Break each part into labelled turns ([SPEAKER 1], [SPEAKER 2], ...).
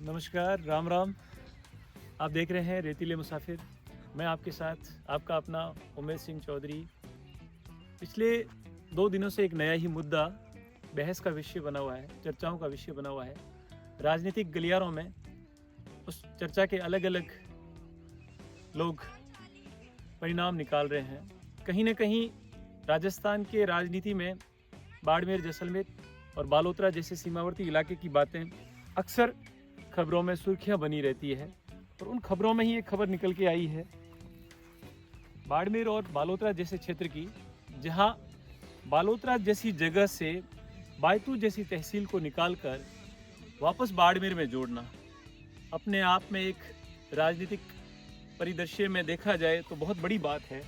[SPEAKER 1] नमस्कार, राम राम। आप देख रहे हैं रेतीले मुसाफिर। मैं आपके साथ आपका अपना उमेश सिंह चौधरी। पिछले 2 दिनों से एक नया ही मुद्दा बहस का विषय बना हुआ है, चर्चाओं का विषय बना हुआ है। राजनीतिक गलियारों में उस चर्चा के अलग-अलग लोग परिणाम निकाल रहे हैं। कहीं न कहीं राजस्थान के राजनीति में बाड़मेर, जैसलमेर और बालोतरा जैसे सीमावर्ती इलाके की बातें अक्सर खबरों में सुर्खियां बनी रहती है और उन खबरों में ही एक खबर निकल के आई है बाड़मेर और बालोतरा जैसे क्षेत्र की, जहां बालोतरा जैसी जगह से बायतू जैसी तहसील को निकालकर वापस बाड़मेर में जोड़ना अपने आप में एक राजनीतिक परिदृश्य में देखा जाए तो बहुत बड़ी बात है,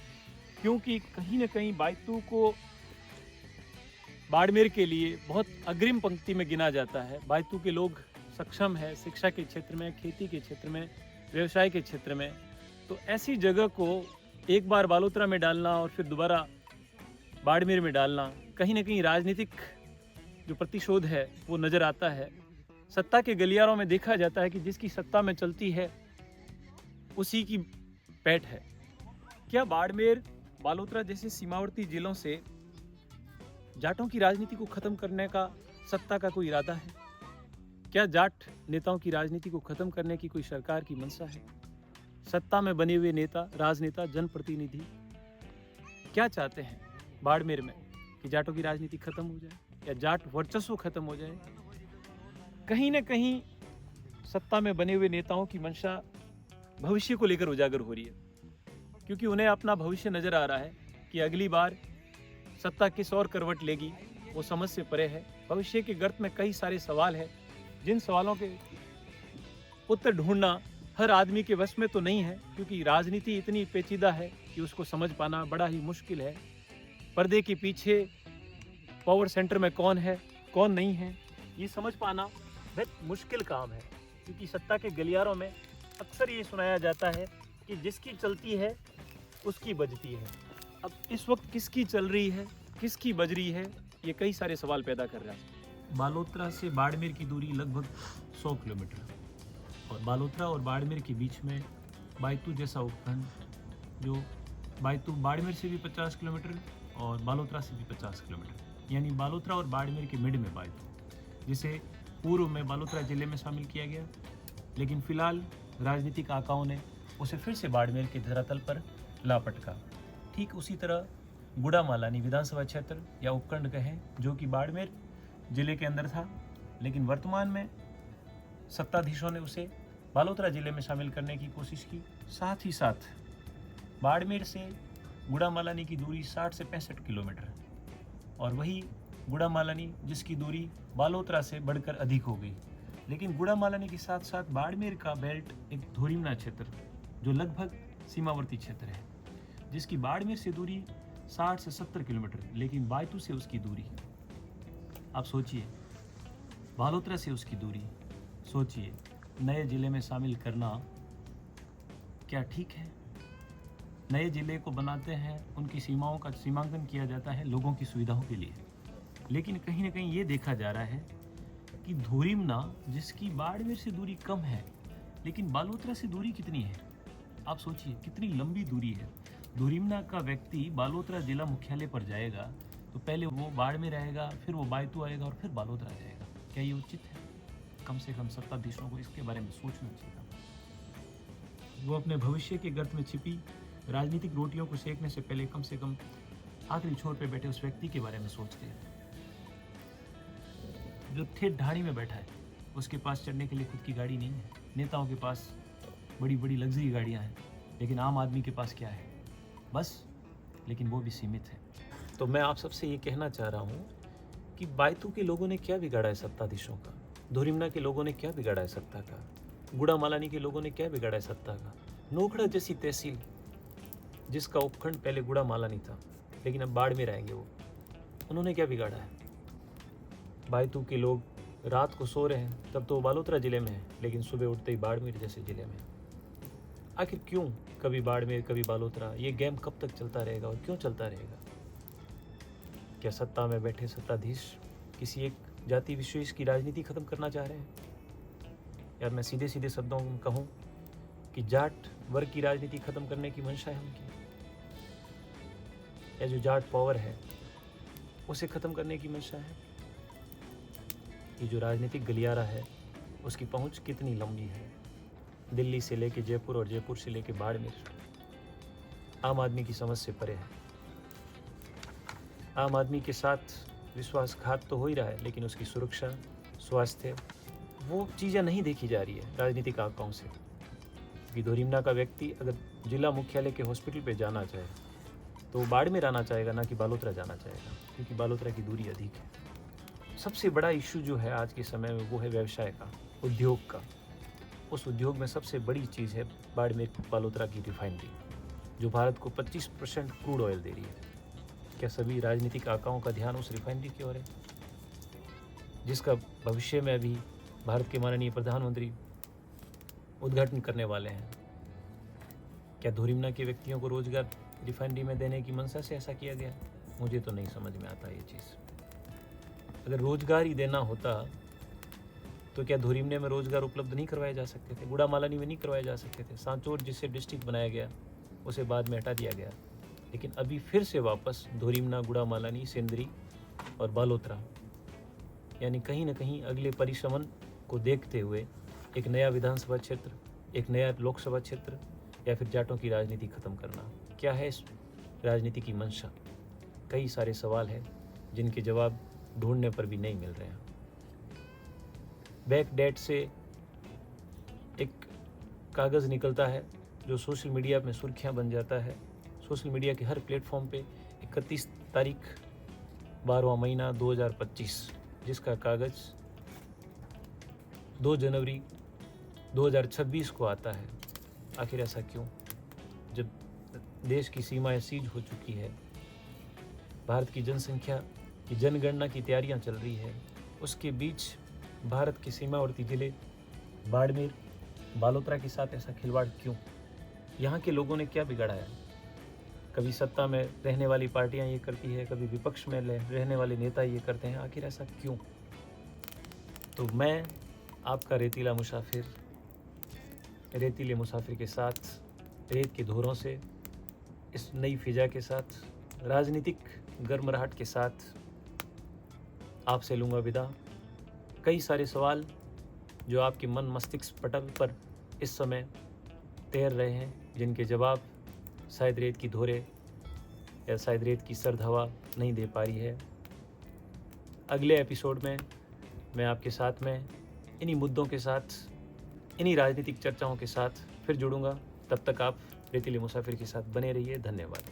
[SPEAKER 1] क्योंकि कहीं न कहीं बायतू को बाड़मेर के लिए बहुत अग्रिम पंक्ति में गिना जाता है। बायतू के लोग सक्षम है शिक्षा के क्षेत्र में, खेती के क्षेत्र में, व्यवसाय के क्षेत्र में। तो ऐसी जगह को एक बार बालोतरा में डालना और फिर दोबारा बाड़मेर में डालना, कहीं ना कहीं राजनीतिक जो प्रतिशोध है वो नज़र आता है। सत्ता के गलियारों में देखा जाता है कि जिसकी सत्ता में चलती है उसी की पैठ है। क्या बाड़मेर, बालोतरा जैसे सीमावर्ती जिलों से जाटों की राजनीति को खत्म करने का सत्ता का कोई इरादा है? क्या जाट नेताओं की राजनीति को खत्म करने की कोई सरकार की मंशा है? सत्ता में बने हुए नेता, राजनेता, जनप्रतिनिधि क्या चाहते हैं बाड़मेर में कि जाटों की राजनीति खत्म हो जाए या जाट वर्चस्व खत्म हो जाए? कहीं ना कहीं सत्ता में बने हुए नेताओं की मंशा भविष्य को लेकर उजागर हो रही है, क्योंकि उन्हें अपना भविष्य नजर आ रहा है कि अगली बार सत्ता किस और करवट लेगी वो समझ से परे है। भविष्य के गर्त में कई सारे सवाल हैं, जिन सवालों के उत्तर ढूंढना हर आदमी के वश में तो नहीं है, क्योंकि राजनीति इतनी पेचीदा है कि उसको समझ पाना बड़ा ही मुश्किल है। पर्दे के पीछे पावर सेंटर में कौन है, कौन नहीं है, ये समझ पाना बहुत मुश्किल काम है, क्योंकि सत्ता के गलियारों में अक्सर ये सुनाया जाता है कि जिसकी चलती है उसकी बजती है। अब इस वक्त किसकी चल रही है, किसकी बज रही है, ये कई सारे सवाल पैदा कर रहा है। बालोतरा से बाड़मेर की दूरी लगभग 100 किलोमीटर और बालोतरा और बाड़मेर के बीच में बायतू जैसा उपखंड, जो बायतू बाड़मेर से भी 50 किलोमीटर और बालोतरा से भी 50 किलोमीटर, यानी बालोतरा और बाड़मेर के मिड में बायतू, जिसे पूर्व में बालोतरा जिले में शामिल किया गया, लेकिन फिलहाल राजनीतिक आकाओं ने उसे फिर से बाड़मेर के धरातल पर ला पटका। ठीक उसी तरह गुड़ामालानी विधानसभा क्षेत्र या उपखंड कहें, जो कि बाड़मेर जिले के अंदर था, लेकिन वर्तमान में सत्ताधीशों ने उसे बालोतरा जिले में शामिल करने की कोशिश की। साथ ही साथ बाड़मेर से गुड़ामालानी की दूरी 60 से 65 किलोमीटर है और वही गुड़ामालानी जिसकी दूरी बालोतरा से बढ़कर अधिक हो गई। लेकिन गुड़ामालानी के साथ साथ बाड़मेर का बेल्ट एक धोरीमना क्षेत्र, जो लगभग सीमावर्ती क्षेत्र है, जिसकी बाड़मेर से दूरी 60 से 70 किलोमीटर, लेकिन बायतू से उसकी दूरी, आप सोचिए, बालोतरा से उसकी दूरी सोचिए, नए ज़िले में शामिल करना क्या ठीक है? नए ज़िले को बनाते हैं, उनकी सीमाओं का सीमांकन किया जाता है लोगों की सुविधाओं के लिए, लेकिन कहीं ना कहीं ये देखा जा रहा है कि धोरीमना, जिसकी बाड़मेर से दूरी कम है, लेकिन बालोतरा से दूरी कितनी है? आप सोचिए कितनी लंबी दूरी है। धोरीमना का व्यक्ति बालोतरा जिला मुख्यालय पर जाएगा तो पहले वो बाड़मेर आएगा, फिर वो बायतू आएगा और फिर बालोतरा जाएगा। क्या ये उचित है? कम से कम सत्ताधीशों को इसके बारे में सोचना चाहिए। वो अपने भविष्य के गर्त में छिपी राजनीतिक रोटियों को सेकने से कम आखिरी छोर पे बैठे उस व्यक्ति के बारे में सोचते हैं, जो ठेठ ढाणी में बैठा है। उसके पास चढ़ने के लिए खुद की गाड़ी नहीं है। नेताओं के पास बड़ी बड़ी लग्जरी गाड़ियाँ हैं, लेकिन आम आदमी के पास क्या है? बस, लेकिन वो भी सीमित है। तो मैं आप सबसे ये कहना चाह रहा हूँ कि बायतू के लोगों ने क्या बिगाड़ा है सत्ताधीशों का? धोरीमना के लोगों ने क्या बिगाड़ा है सत्ता का? गुड़ामालानी के लोगों ने क्या बिगाड़ा है सत्ता का? नोखड़ा जैसी तहसील, जिसका उपखंड पहले गुड़ामालानी था, लेकिन अब बाड़मेर आएंगे वो, उन्होंने क्या बिगाड़ा है? बायतू के लोग रात को सो रहे हैं तब तो बालोतरा जिले में है, लेकिन सुबह उठते ही बाड़मेर जैसे जिले में। आखिर क्यों कभी बाड़मेर कभी बालोतरा? ये गेम कब तक चलता रहेगा और क्यों चलता रहेगा? क्या सत्ता में बैठे सत्ताधीश किसी एक जाति विशेष की राजनीति खत्म करना चाह रहे हैं, या मैं सीधे सीधे शब्दों में कहूँ कि जाट वर्ग की राजनीति खत्म करने की मंशा है उनकी, या जो जाट पावर है उसे खत्म करने की मंशा है? ये जो राजनीतिक गलियारा है उसकी पहुंच कितनी लंबी है, दिल्ली से लेके जयपुर और जयपुर से लेके बाड़मेर, आम आदमी की समझ से परे है। आम आदमी के साथ विश्वासघात तो हो ही रहा है, लेकिन उसकी सुरक्षा, स्वास्थ्य, वो चीज़ें नहीं देखी जा रही है राजनीतिक आंकड़ों से। कि दोरिमना का व्यक्ति अगर जिला मुख्यालय के हॉस्पिटल पे जाना चाहे तो वो बाड़मेर आना चाहेगा, ना कि बालोतरा जाना चाहेगा, क्योंकि बालोतरा की दूरी अधिक है। सबसे बड़ा इशू जो है आज के समय में वो है व्यवसाय का, उद्योग का। उस उद्योग में सबसे बड़ी चीज़ है बाड़मेर बालोतरा की रिफाइनरी, जो भारत को 25% क्रूड ऑयल दे रही है। क्या सभी राजनीतिक आकाओं का ध्यान उस रिफाइनरी की ओर है, जिसका भविष्य में अभी भारत के माननीय प्रधानमंत्री उद्घाटन करने वाले हैं? क्या दोरिमना के व्यक्तियों को रोजगार रिफाइनरी में देने की मंशा से ऐसा किया गया? मुझे तो नहीं समझ में आता ये चीज़। अगर रोजगार ही देना होता तो क्या दोरिमने में रोजगार उपलब्ध नहीं करवाए जा सकते थे? गुड़ामालानी में नहीं करवाए जा सकते थे? सांचौर जिसे डिस्ट्रिक्ट बनाया गया उसे बाद में हटा दिया गया, लेकिन अभी फिर से वापस दोरिमना, गुड़ामालानी, सेंदरी और बालोतरा, यानी कहीं ना कहीं अगले परिसमन को देखते हुए एक नया विधानसभा क्षेत्र, एक नया लोकसभा क्षेत्र, या फिर जाटों की राजनीति खत्म करना, क्या है इस राजनीति की मंशा? कई सारे सवाल हैं जिनके जवाब ढूंढने पर भी नहीं मिल रहे हैं। बैक डेट से एक कागज़ निकलता है जो सोशल मीडिया में सुर्खियां बन जाता है। सोशल मीडिया के हर प्लेटफॉर्म पे 31 तारीख 12वां महीना 2025, जिसका कागज़ 2 जनवरी 2026 को आता है। आखिर ऐसा क्यों? जब देश की सीमाएं सीज हो चुकी है, भारत की जनसंख्या की जनगणना की तैयारियां चल रही है, उसके बीच भारत के सीमावर्ती जिले बाड़मेर, बालोतरा के साथ ऐसा खिलवाड़ क्यों? यहाँ के लोगों ने क्या बिगाड़ा है? कभी सत्ता में रहने वाली पार्टियां ये करती है, कभी विपक्ष में रहने वाले नेता ये करते हैं। आखिर ऐसा क्यों? तो मैं आपका रेतीला मुसाफिर, रेतीले मुसाफिर के साथ, रेत के धोरों से, इस नई फिजा के साथ, राजनीतिक गर्मराहट के साथ आपसे लूँगा विदा। कई सारे सवाल जो आपके मन मस्तिष्क पटल पर इस समय तैर रहे हैं, जिनके जवाब शायद रेत की धोरे या शायद रेत की सर्द हवा नहीं दे पा रही है। अगले एपिसोड में मैं आपके साथ में इन्हीं मुद्दों के साथ, इन्हीं राजनीतिक चर्चाओं के साथ फिर जुड़ूंगा। तब तक आप रेतीले मुसाफिर के साथ बने रहिए। धन्यवाद।